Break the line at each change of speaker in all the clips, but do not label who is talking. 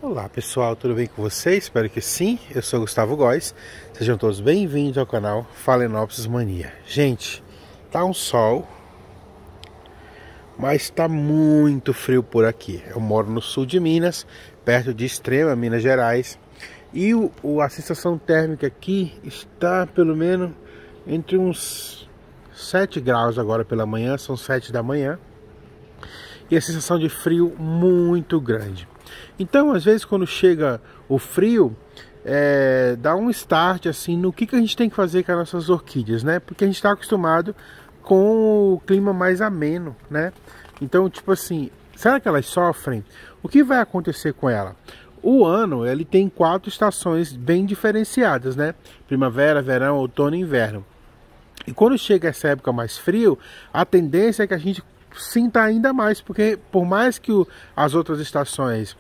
Olá pessoal, tudo bem com vocês? Espero que sim, eu sou Gustavo Góes. Sejam todos bem-vindos ao canal Phalaenopsis Mania. Gente, tá um sol, mas tá muito frio por aqui. Eu moro no sul de Minas, perto de Extrema, Minas Gerais. E a sensação térmica aqui está pelo menos entre uns 7 graus agora pela manhã, são 7 da manhã. E a sensação de frio muito grande. Então, às vezes, quando chega o frio, dá um start assim no que a gente tem que fazer com as nossas orquídeas, né? Porque a gente está acostumado com o clima mais ameno, né? Então, tipo assim, será que elas sofrem? O que vai acontecer com ela? O ano, ele tem 4 estações bem diferenciadas, né? Primavera, verão, outono e inverno. E quando chega essa época mais frio, a tendência é que a gente sinta ainda mais, porque por mais que as outras estações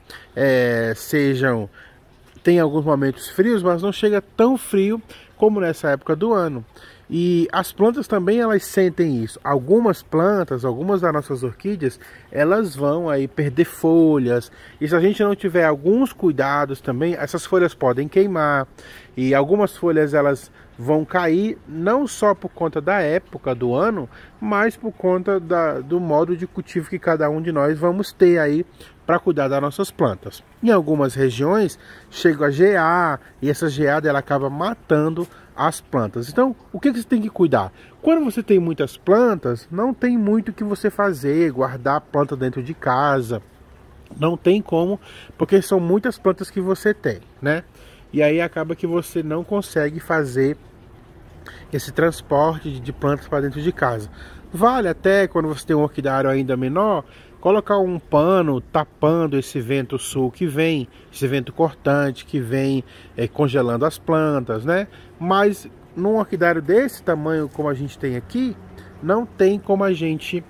tem alguns momentos frios, mas não chega tão frio como nessa época do ano. E as plantas também, elas sentem isso. Algumas plantas, algumas das nossas orquídeas, elas vão aí perder folhas. E se a gente não tiver alguns cuidados também, essas folhas podem queimar. E algumas folhas, elas vão cair não só por conta da época do ano, mas por conta do modo de cultivo que cada um de nós vamos ter aí para cuidar das nossas plantas. Em algumas regiões chega a gear, e essa geada ela acaba matando as plantas. Então, o que você tem que cuidar? Quando você tem muitas plantas, não tem muito o que você fazer, guardar a planta dentro de casa. Não tem como, porque são muitas plantas que você tem, né? E aí acaba que você não consegue fazer esse transporte de plantas para dentro de casa. Vale até, quando você tem um orquidário ainda menor, colocar um pano tapando esse vento sul que vem, esse vento cortante que vem congelando as plantas, né? Mas num orquidário desse tamanho como a gente tem aqui, não tem como a gente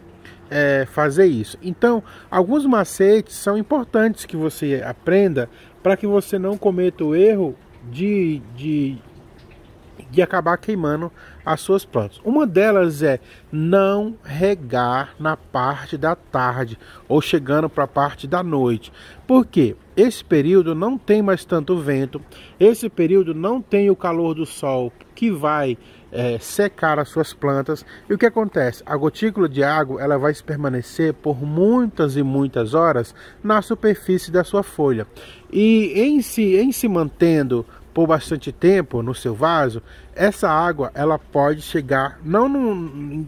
fazer isso. Então, alguns macetes são importantes que você aprenda para que você não cometa o erro de acabar queimando as suas plantas. Uma delas é não regar na parte da tarde ou chegando para a parte da noite. Por quê? Esse período não tem mais tanto vento, esse período não tem o calor do sol que vai secar as suas plantas. E o que acontece? A gotícula de água ela vai permanecer por muitas e muitas horas na superfície da sua folha. E em se mantendo por bastante tempo no seu vaso, essa água ela pode chegar,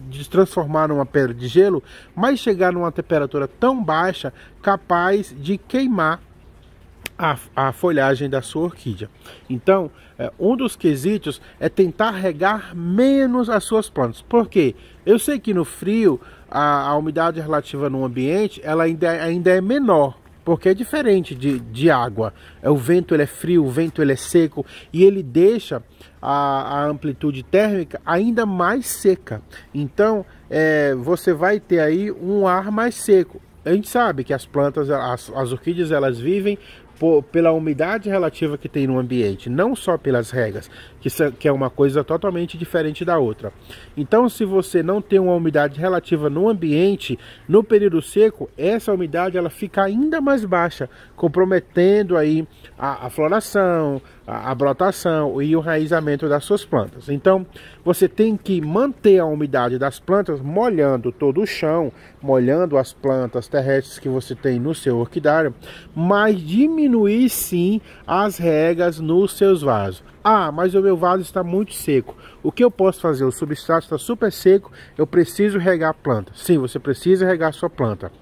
de transformar numa pedra de gelo, mas chegar numa temperatura tão baixa, capaz de queimar a folhagem da sua orquídea. Então, um dos quesitos é tentar regar menos as suas plantas. Por quê? Eu sei que no frio, a umidade relativa no ambiente, ela ainda é menor, porque é diferente de água. O vento ele é frio, o vento ele é seco, e ele deixa a amplitude térmica ainda mais seca. Então, você vai ter aí um ar mais seco. A gente sabe que as plantas, as orquídeas, elas vivem pela umidade relativa que tem no ambiente, não só pelas regas, que é uma coisa totalmente diferente da outra. Então, se você não tem uma umidade relativa no ambiente, no período seco, essa umidade ela fica ainda mais baixa, comprometendo aí a floração, a brotação e o enraizamento das suas plantas. Então, você tem que manter a umidade das plantas, molhando todo o chão, molhando as plantas terrestres que você tem no seu orquidário, mas diminuir sim as regas nos seus vasos. Ah, mas o meu vaso está muito seco. O que eu posso fazer? O substrato está super seco, eu preciso regar a planta. Sim, você precisa regar a sua planta.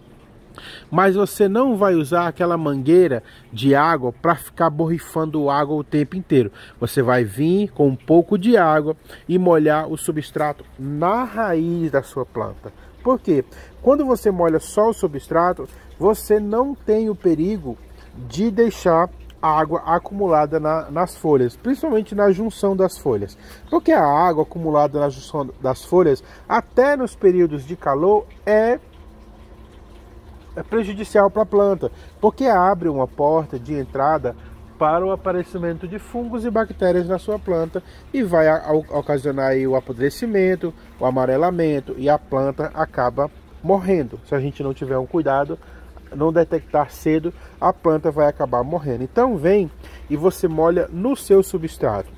Mas você não vai usar aquela mangueira de água para ficar borrifando água o tempo inteiro. Você vai vir com um pouco de água e molhar o substrato na raiz da sua planta. Por quê? Quando você molha só o substrato, você não tem o perigo de deixar água acumulada nas folhas, principalmente na junção das folhas, porque a água acumulada na junção das folhas, até nos períodos de calor, é prejudicial para a planta, porque abre uma porta de entrada para o aparecimento de fungos e bactérias na sua planta e vai ocasionar aí o apodrecimento, o amarelamento, e a planta acaba morrendo se a gente não tiver um cuidado não detectar cedo, a planta vai acabar morrendo. Então vem e você molha no seu substrato.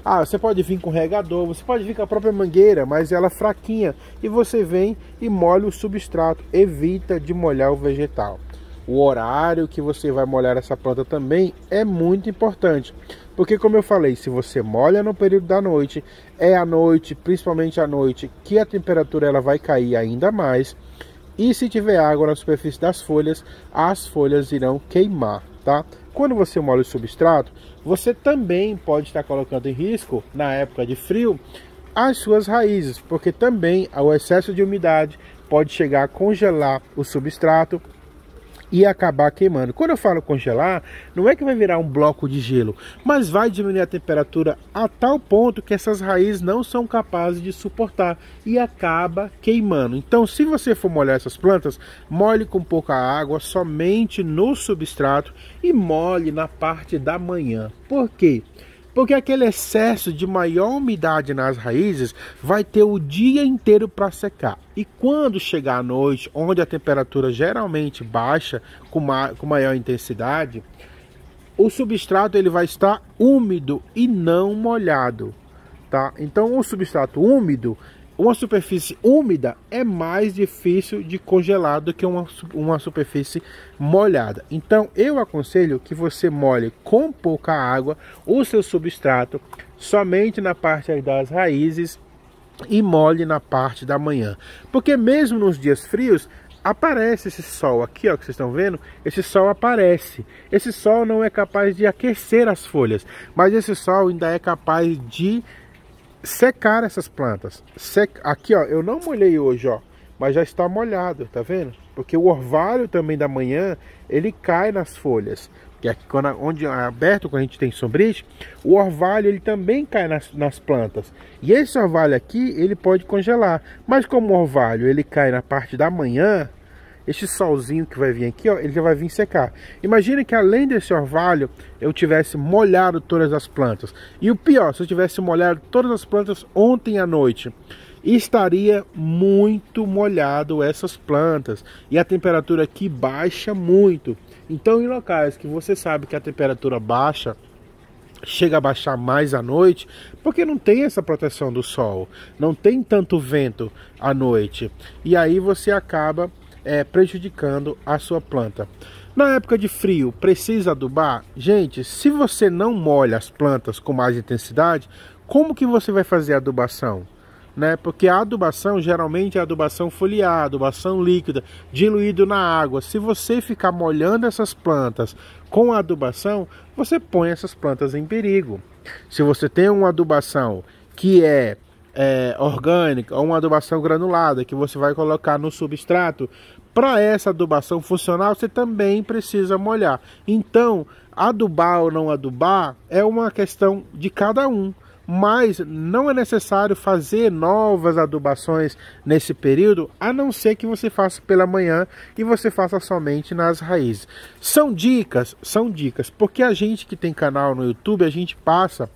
Ah, você pode vir com regador, você pode vir com a própria mangueira, mas ela fraquinha, e você vem e molha o substrato. Evita de molhar o vegetal. O horário que você vai molhar essa planta também é muito importante, porque como eu falei, se você molha no período da noite, é à noite, principalmente à noite, que a temperatura ela vai cair ainda mais, e se tiver água na superfície das folhas, as folhas irão queimar, tá? Quando você molha o substrato, você também pode estar colocando em risco, na época de frio, as suas raízes, porque também o excesso de umidade pode chegar a congelar o substrato e acabar queimando. Quando eu falo congelar, não é que vai virar um bloco de gelo, mas vai diminuir a temperatura a tal ponto que essas raízes não são capazes de suportar e acaba queimando. Então, se você for molhar essas plantas, molhe com pouca água, somente no substrato, e molhe na parte da manhã. Por quê? Porque aquele excesso de maior umidade nas raízes vai ter o dia inteiro para secar. E quando chegar à noite, onde a temperatura geralmente baixa com maior intensidade, o substrato ele vai estar úmido e não molhado, tá? Então o substrato úmido, uma superfície úmida é mais difícil de congelar do que uma superfície molhada. Então eu aconselho que você molhe com pouca água o seu substrato somente na parte das raízes e molhe na parte da manhã. Porque mesmo nos dias frios aparece esse sol aqui, ó, que vocês estão vendo, esse sol aparece. Esse sol não é capaz de aquecer as folhas, mas esse sol ainda é capaz de secar essas plantas. Aqui, ó, eu não molhei hoje, ó, mas já está molhado, tá vendo? Porque o orvalho também da manhã, ele cai nas folhas. Que aqui, onde é aberto, quando a gente tem sombrite, o orvalho ele também cai nas plantas. E esse orvalho aqui, ele pode congelar. Mas como o orvalho ele cai na parte da manhã, este solzinho que vai vir aqui, ó, ele já vai vir secar. Imagine que além desse orvalho, eu tivesse molhado todas as plantas. E o pior, se eu tivesse molhado todas as plantas ontem à noite, estaria muito molhado essas plantas. E a temperatura aqui baixa muito. Então em locais que você sabe que a temperatura baixa, chega a baixar mais à noite, porque não tem essa proteção do sol, não tem tanto vento à noite. E aí você acaba prejudicando a sua planta. Na época de frio, precisa adubar? Gente, se você não molha as plantas com mais intensidade, como que você vai fazer a adubação? Porque a adubação geralmente é adubação foliar, adubação líquida, diluído na água. Se você ficar molhando essas plantas com a adubação, você põe essas plantas em perigo. Se você tem uma adubação que é orgânica ou uma adubação granulada que você vai colocar no substrato, para essa adubação funcional você também precisa molhar. Então, adubar ou não adubar é uma questão de cada um, mas não é necessário fazer novas adubações nesse período, a não ser que você faça pela manhã e você faça somente nas raízes. São dicas, porque a gente que tem canal no YouTube, a gente passa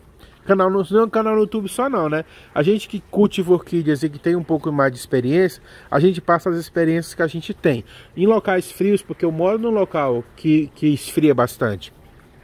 não é um canal no YouTube só não, né? A gente que cultiva orquídeas e que tem um pouco mais de experiência, a gente passa as experiências que a gente tem. Em locais frios, porque eu moro num local que esfria bastante.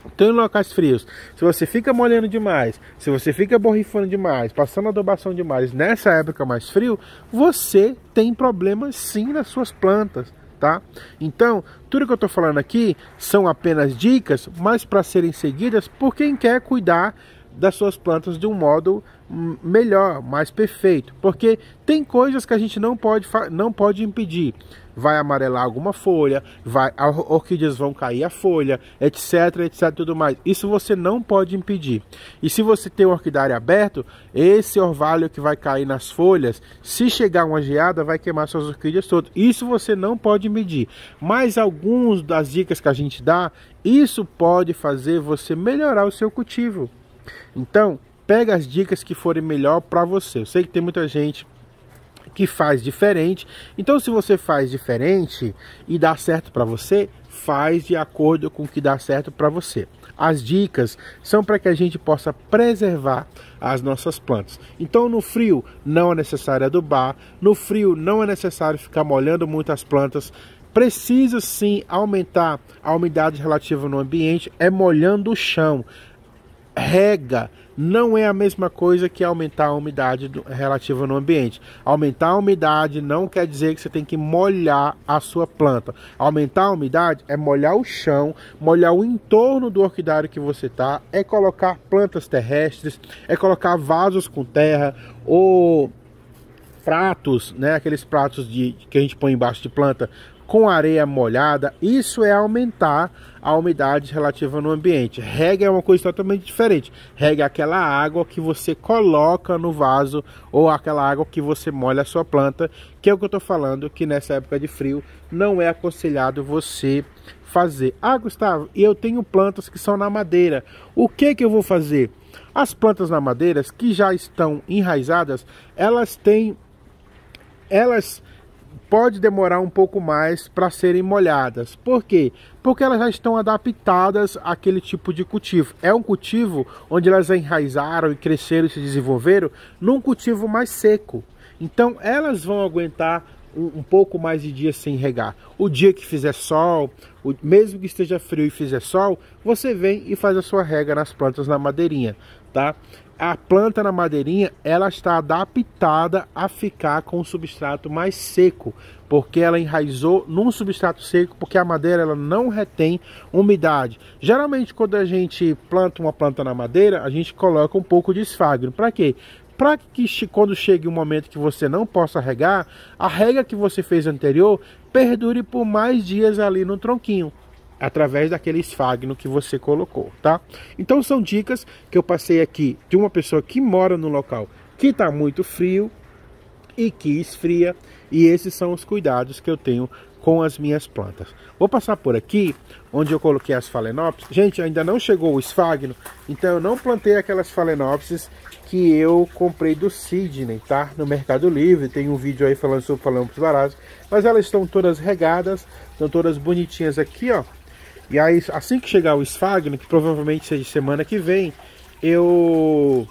Então em locais frios, se você fica molhando demais, se você fica borrifando demais, passando adubação demais, nessa época mais frio, você tem problemas sim nas suas plantas, tá? Então, tudo que eu tô falando aqui são apenas dicas, mas para serem seguidas por quem quer cuidar das suas plantas de um modo melhor, mais perfeito, porque tem coisas que a gente não pode impedir. Vai amarelar alguma folha, orquídeas vão cair a folha, etc, tudo mais. Isso você não pode impedir. E se você tem um orquidário aberto, esse orvalho que vai cair nas folhas, se chegar uma geada, vai queimar suas orquídeas todas. Isso você não pode impedir. Mas algumas das dicas que a gente dá, isso pode fazer você melhorar o seu cultivo. Então, pega as dicas que forem melhor para você. Eu sei que tem muita gente que faz diferente. Então, se você faz diferente e dá certo para você, faz de acordo com o que dá certo para você. As dicas são para que a gente possa preservar as nossas plantas. Então, no frio não é necessário adubar. No frio não é necessário ficar molhando muito as plantas. Precisa sim aumentar a umidade relativa no ambiente, é molhando o chão. Rega não é a mesma coisa que aumentar a umidade relativa no ambiente. Aumentar a umidade não quer dizer que você tem que molhar a sua planta. Aumentar a umidade é molhar o chão, molhar o entorno do orquidário que você está, é colocar plantas terrestres, é colocar vasos com terra ou pratos, né, aqueles pratos que a gente põe embaixo de planta com areia molhada. Isso é aumentar a umidade relativa no ambiente. Rega é uma coisa totalmente diferente. Rega é aquela água que você coloca no vaso ou aquela água que você molha a sua planta, que é o que eu estou falando, que nessa época de frio não é aconselhado você fazer. Ah, Gustavo, eu tenho plantas que são na madeira. O que eu vou fazer? As plantas na madeira que já estão enraizadas, elas pode demorar um pouco mais para serem molhadas. Por quê? Porque elas já estão adaptadas àquele tipo de cultivo. É um cultivo onde elas enraizaram e cresceram e se desenvolveram num cultivo mais seco. Então elas vão aguentar um pouco mais de dias sem regar. O dia que fizer sol, mesmo que esteja frio e fizer sol, você vem e faz a sua rega nas plantas na madeirinha, tá? A planta na madeirinha, ela está adaptada a ficar com o substrato mais seco, porque ela enraizou num substrato seco, porque a madeira ela não retém umidade. Geralmente quando a gente planta uma planta na madeira, a gente coloca um pouco de esfagno. Para quê? Para que quando chegue um momento que você não possa regar, a rega que você fez anterior perdure por mais dias ali no tronquinho, através daquele esfagno que você colocou, tá? Então são dicas que eu passei aqui de uma pessoa que mora no local que está muito frio e que esfria, e esses são os cuidados que eu tenho com as minhas plantas. Vou passar por aqui, onde eu coloquei as phalaenopsis. Gente, ainda não chegou o esfagno, então eu não plantei aquelas phalaenopsis que eu comprei do Sidney, tá? No Mercado Livre, tem um vídeo aí falando sobre phalaenopsis varáceas, mas elas estão todas regadas, estão todas bonitinhas aqui, ó. E aí, assim que chegar o esfagno, que provavelmente seja semana que vem, eu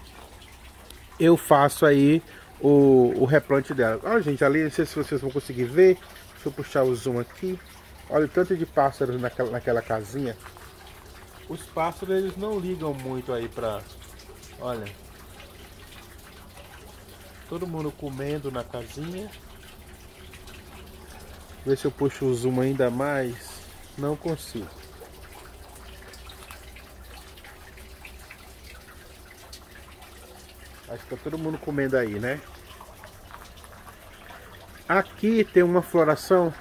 faço aí o replante dela. Olha, gente, ali, não sei se vocês vão conseguir ver. Deixa eu puxar o zoom aqui. Olha o tanto de pássaros naquela casinha. Os pássaros, eles não ligam muito aí pra... Olha. Todo mundo comendo na casinha. Ver se eu puxo o zoom ainda mais. Não consigo. Acho que tá todo mundo comendo aí, né? Aqui tem uma floração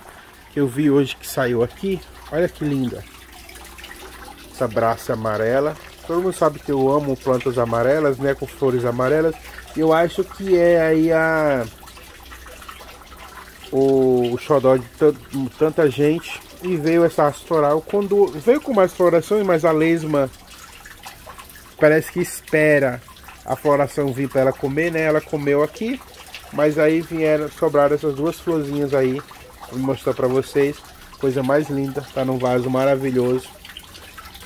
que eu vi hoje que saiu aqui. Olha que linda. Essa braça amarela. Todo mundo sabe que eu amo plantas amarelas, né? Com flores amarelas. E eu acho que é aí o xodó de tanta gente. E veio essa floral. Quando veio com mais florações, mas a lesma parece que espera a floração vir para ela comer, né? Ela comeu aqui, mas aí sobraram essas duas florzinhas aí. Vou mostrar para vocês. Coisa mais linda, tá num vaso maravilhoso.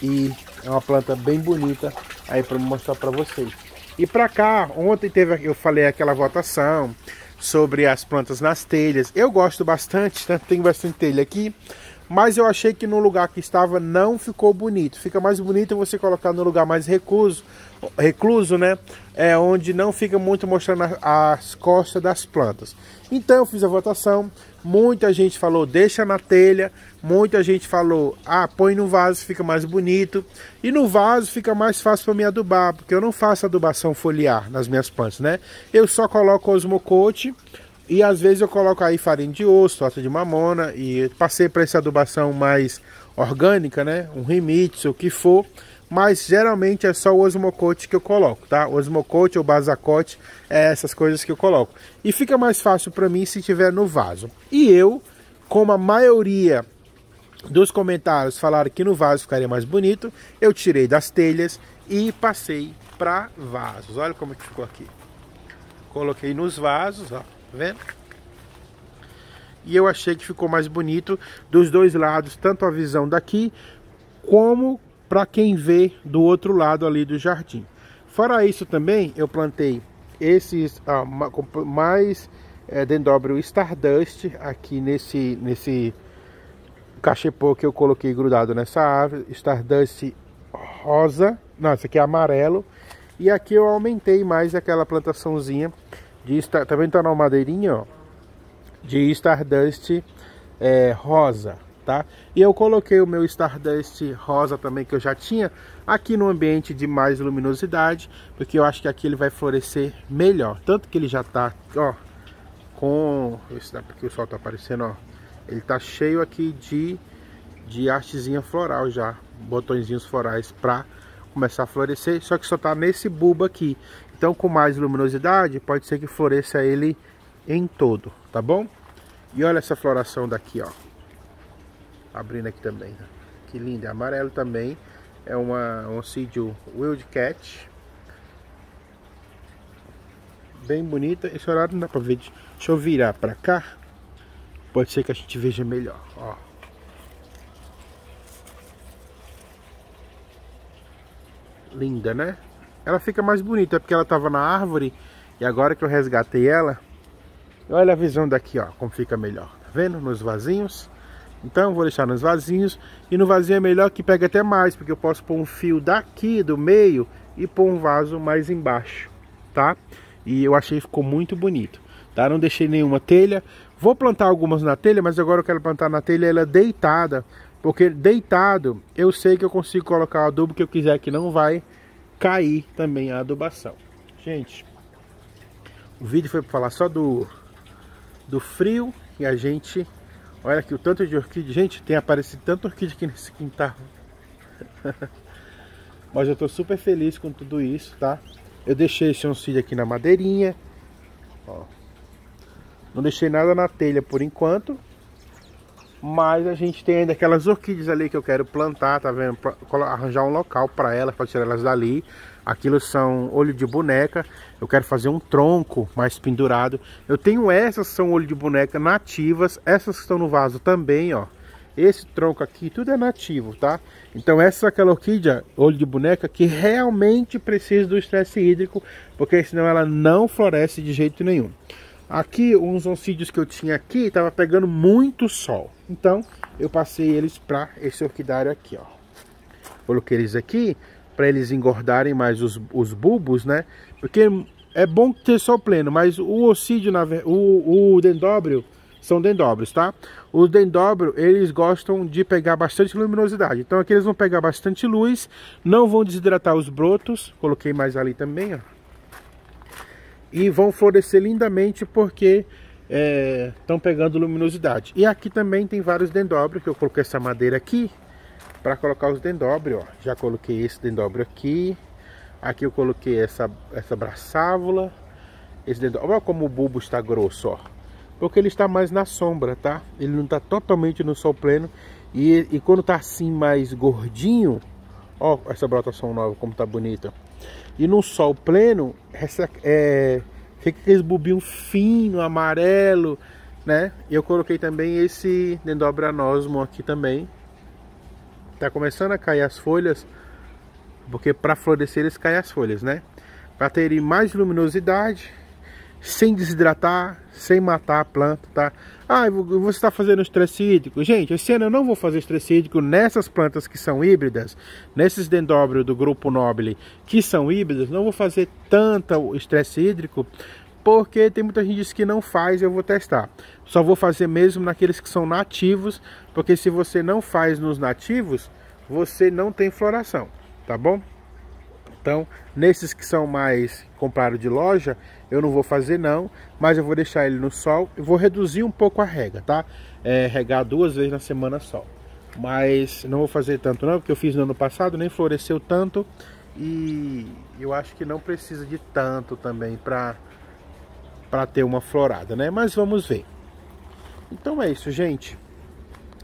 E é uma planta bem bonita aí para mostrar para vocês. E para cá, ontem eu falei aquela votação sobre as plantas nas telhas. Eu gosto bastante, né? Tem bastante telha aqui. Mas eu achei que no lugar que estava não ficou bonito. Fica mais bonito você colocar no lugar mais recluso, né? É onde não fica muito mostrando as costas das plantas. Então eu fiz a votação. Muita gente falou, deixa na telha. Muita gente falou, põe no vaso, fica mais bonito. E no vaso fica mais fácil para mim adubar, porque eu não faço adubação foliar nas minhas plantas, né? Eu só coloco osmocote. E às vezes eu coloco aí farinha de osso, torta de mamona, e passei para essa adubação mais orgânica, né? Um Rimitsu, o que for. Mas geralmente é só o osmocote que eu coloco, tá? Osmocote ou basacote, é essas coisas que eu coloco. E fica mais fácil para mim se tiver no vaso. E eu, como a maioria dos comentários falaram que no vaso ficaria mais bonito, eu tirei das telhas e passei para vasos. Olha como que ficou aqui. Coloquei nos vasos, ó. Tá vendo? E eu achei que ficou mais bonito dos dois lados, tanto a visão daqui como para quem vê do outro lado ali do jardim. Fora isso também, eu plantei esses mais Dendrobium Stardust aqui nesse cachepô que eu coloquei grudado nessa árvore, Stardust rosa, não, esse aqui é amarelo. E aqui eu aumentei mais aquela plantaçãozinha de tá vendo, tá na madeirinha, ó, de Stardust rosa, tá? E eu coloquei o meu Stardust rosa também, que eu já tinha, aqui no ambiente de mais luminosidade, porque eu acho que aqui ele vai florescer melhor. Tanto que ele já tá, ó, com... Esse dá porque o sol tá aparecendo, ó. Ele tá cheio aqui de hastezinha floral já, botõezinhos florais pra começar a florescer, só que só tá nesse bulbo aqui. Então com mais luminosidade, pode ser que floresça ele em todo, tá bom? E olha essa floração daqui, ó. Abrindo aqui também, né? Que lindo, é amarelo também. É um oncídio Wildcat. Bem bonita. Esse horário não dá pra ver. Deixa eu virar pra cá. Pode ser que a gente veja melhor, ó. Linda, né? Ela fica mais bonita porque ela tava na árvore. E agora que eu resgatei ela, olha a visão daqui, ó, como fica melhor. Tá vendo? Nos vasinhos. Então eu vou deixar nos vasinhos. E no vasinho é melhor que pega até mais, porque eu posso pôr um fio daqui do meio e pôr um vaso mais embaixo, tá? E eu achei que ficou muito bonito, tá? Não deixei nenhuma telha. Vou plantar algumas na telha, mas agora eu quero plantar na telha ela deitada, porque deitado eu sei que eu consigo colocar o adubo que eu quiser, que não vai cair também a adubação. Gente, o vídeo foi para falar só do frio. E a gente, olha aqui o tanto de orquídea. Gente, tem aparecido tanta orquídea aqui nesse quintal. Mas eu tô super feliz com tudo isso, tá? Eu deixei esse oncídio aqui na madeirinha, ó. Não deixei nada na telha por enquanto. Mas a gente tem ainda aquelas orquídeas ali que eu quero plantar, tá vendo? Arranjar um local para elas, para tirar elas dali. Aquilo são olho de boneca. Eu quero fazer um tronco mais pendurado. Eu tenho essas que são olho de boneca nativas. Essas que estão no vaso também, ó. Esse tronco aqui, tudo é nativo, tá? Então essa é aquela orquídea, olho de boneca, que realmente precisa do estresse hídrico, porque senão ela não floresce de jeito nenhum. Aqui, uns oncídios que eu tinha aqui, estava pegando muito sol. Então, eu passei eles para esse orquidário aqui, ó. Coloquei eles aqui, para eles engordarem mais os bulbos, né? Porque é bom ter sol pleno, mas o oncídio, o dendróbio, são dendróbios, tá? Os dendróbios, eles gostam de pegar bastante luminosidade. Então, aqui eles vão pegar bastante luz, não vão desidratar os brotos. Coloquei mais ali também, ó. E vão florescer lindamente porque estão pegando luminosidade. E aqui também tem vários dendróbios, que eu coloquei essa madeira aqui para colocar os dendróbios, ó. Já coloquei esse dendróbio aqui. Aqui eu coloquei essa braçávula. Esse dendróbio, olha como o bulbo está grosso, ó. Porque ele está mais na sombra, tá? Ele não está totalmente no sol pleno. E quando tá assim mais gordinho, ó, essa brotação nova como tá bonita. E no sol pleno, fica aqueles bulbinhos finos, amarelo, né? E eu coloquei também esse dendróbio anosmo aqui também. Tá começando a cair as folhas, porque para florescer eles caem as folhas, né? Para terem mais luminosidade, sem desidratar, sem matar a planta, tá? Ah, você está fazendo estresse hídrico. Gente, esse ano eu não vou fazer estresse hídrico nessas plantas que são híbridas, nesses dendróbios do grupo Nobile que são híbridos. Não vou fazer tanto estresse hídrico, porque tem muita gente que não faz. Eu vou testar. Só vou fazer mesmo naqueles que são nativos, porque se você não faz nos nativos, você não tem floração, tá bom? Então, nesses que são mais comprados de loja, eu não vou fazer não, mas eu vou deixar ele no sol. Eu vou reduzir um pouco a rega, tá? Regar 2 vezes na semana só. Mas não vou fazer tanto não, porque eu fiz no ano passado, nem floresceu tanto. E eu acho que não precisa de tanto também para ter uma florada, né? Mas vamos ver. Então é isso, gente.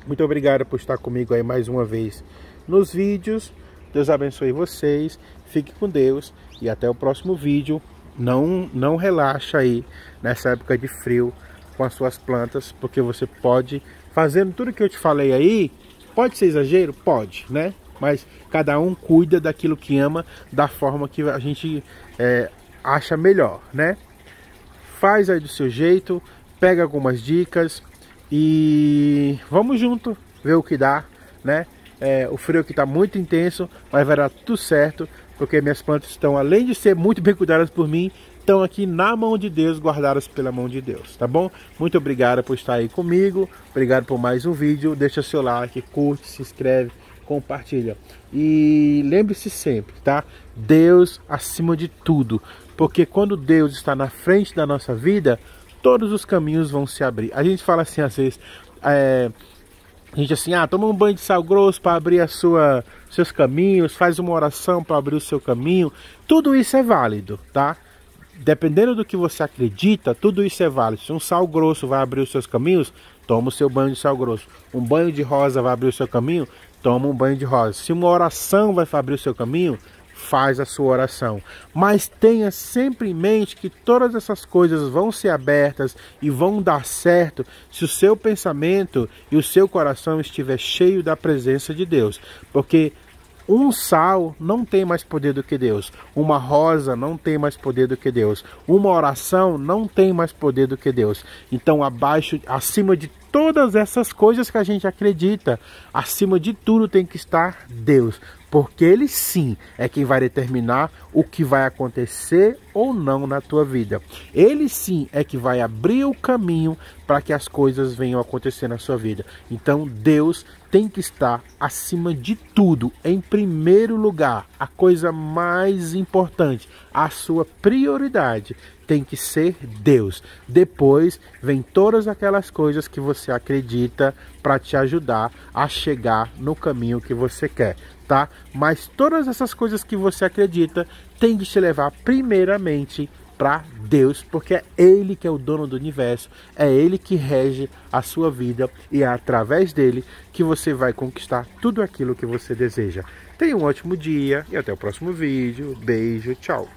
Muito obrigado por estar comigo aí mais uma vez nos vídeos. Deus abençoe vocês. Fique com Deus e até o próximo vídeo. Não relaxa aí nessa época de frio com as suas plantas, porque você pode, fazendo tudo que eu te falei aí, pode ser exagero? Pode, né? Mas cada um cuida daquilo que ama, da forma que a gente acha melhor, né? Faz aí do seu jeito, pega algumas dicas e vamos junto, ver o que dá, né? O frio aqui está muito intenso, mas vai dar tudo certo, porque minhas plantas estão, além de ser muito bem cuidadas por mim, estão aqui na mão de Deus, guardadas pela mão de Deus, tá bom? Muito obrigado por estar aí comigo, obrigado por mais um vídeo, deixa seu like, curte, se inscreve, compartilha. E lembre-se sempre, tá? Deus acima de tudo, porque quando Deus está na frente da nossa vida, todos os caminhos vão se abrir. A gente fala assim às vezes, a gente assim, toma um banho de sal grosso para abrir seus caminhos, faz uma oração para abrir o seu caminho. Tudo isso é válido, tá? Dependendo do que você acredita, tudo isso é válido. Se um sal grosso vai abrir os seus caminhos, toma o seu banho de sal grosso. Um banho de rosa vai abrir o seu caminho, toma um banho de rosa. Se uma oração vai abrir o seu caminho, faz a sua oração. Mas tenha sempre em mente que todas essas coisas vão ser abertas e vão dar certo se o seu pensamento e o seu coração estiver cheio da presença de Deus. Porque um sal não tem mais poder do que Deus. Uma rosa não tem mais poder do que Deus. Uma oração não tem mais poder do que Deus. Então, acima de todas essas coisas que a gente acredita, acima de tudo tem que estar Deus. Porque Ele sim é quem vai determinar o que vai acontecer ou não na tua vida. Ele sim é que vai abrir o caminho para que as coisas venham a acontecer na sua vida. Então Deus tem que estar acima de tudo, em primeiro lugar. A coisa mais importante, a sua prioridade tem que ser Deus. Depois vem todas aquelas coisas que você acredita para te ajudar a chegar no caminho que você quer, tá? Mas todas essas coisas que você acredita tem que te levar primeiramente para Deus, porque é Ele que é o dono do universo, é Ele que rege a sua vida e é através dele que você vai conquistar tudo aquilo que você deseja. Tenha um ótimo dia e até o próximo vídeo. Beijo, tchau!